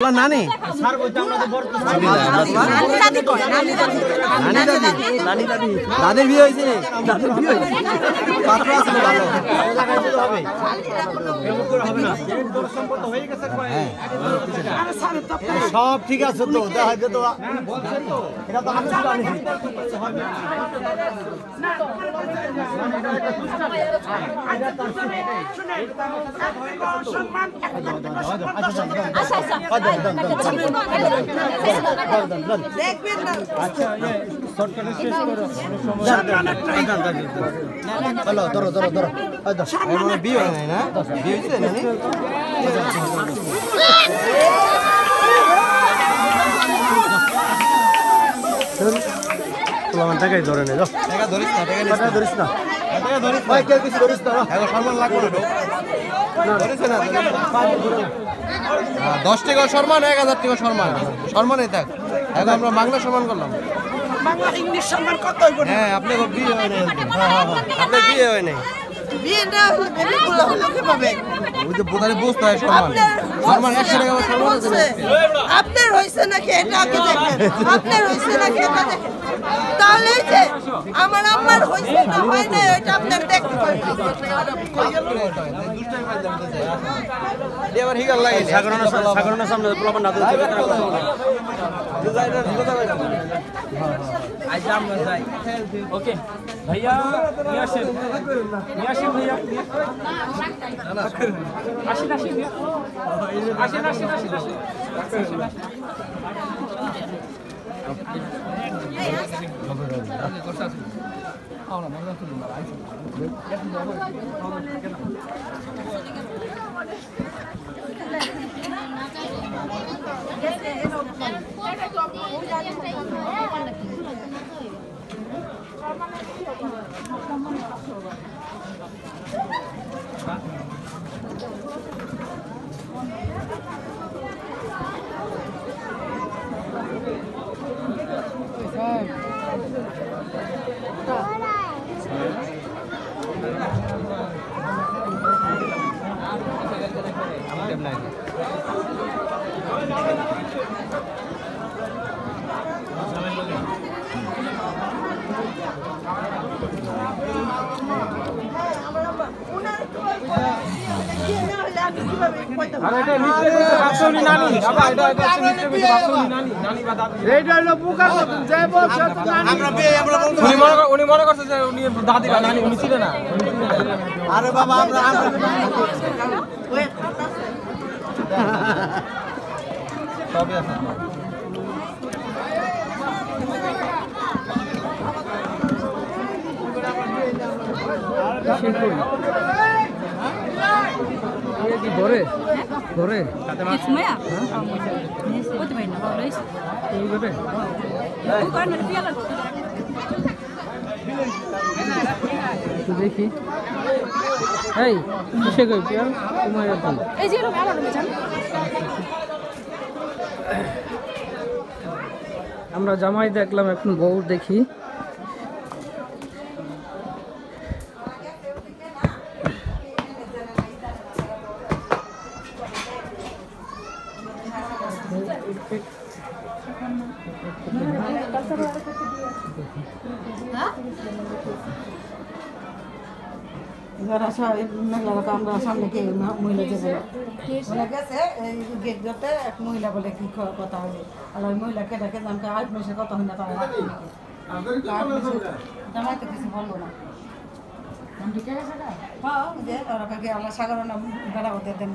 নানি দাদির বিয়ে হয়েছে পাত্র আছে সব ঠিক আছে তো দেখা যেত এটা তো আমি বিয়ে হয় না বিয়ে হয়েছে টাকাই ধরে নে টাকা ধরিস না টাকা ধরিস না ভাই কেউ কিছু ধরিস না সম্মান লাগবে না ধরেছে না 10 টাকা সম্মান 1000 টাকা সম্মান সম্মানই থাক এখন আমরা বাংলা সম্মান করলাম বাংলা ইংলিশ সম্মান কত হইব হ্যাঁ আপনি বিয়ে হয় নাই আপনার বিয়ে হয় নাই বিয়েটা এগুলো হলো কিভাবে ওই যে বোধারে বুঝতে হয় সম্মান সম্মান 100 টাকা সম্মান আছে আপনার হইছে নাকি এটা আগে দেখেন আপনার হইছে নাকি এটা দেখেন তাহলে যে আমার আম্মার হইছে না হয় না এটা আপনার দেখতে পারেন দেবার হিগাল লাগে সাগরনের সামনে প্রমাণ না দিতে আজ আমরা যাই ওকে भैया नियाशिन भैया आशिन अरे बाबा ধরে ধরে Ismaya? Pode bem, não vai isso? Bukan ada piala. দেখি এই কিসে কই পিয়াল তোমার তো এই যে লোক আমার বেচান আমরা জামাই দেখলাম এখন বউ দেখি আমরা সামনে কে মহিলা যাবো মহিলা গেছে গেট ধরতে এক মহিলা বলে কি কথা হবে আর ওই মহিলা কেটাকে আমাকে 8 মাসের কথা হয় না তারা জামাই তো কিছু বলবো না হ্যাঁ যে ওরা কাকে আল্লাহ সাগর বেড়া ওদের দেন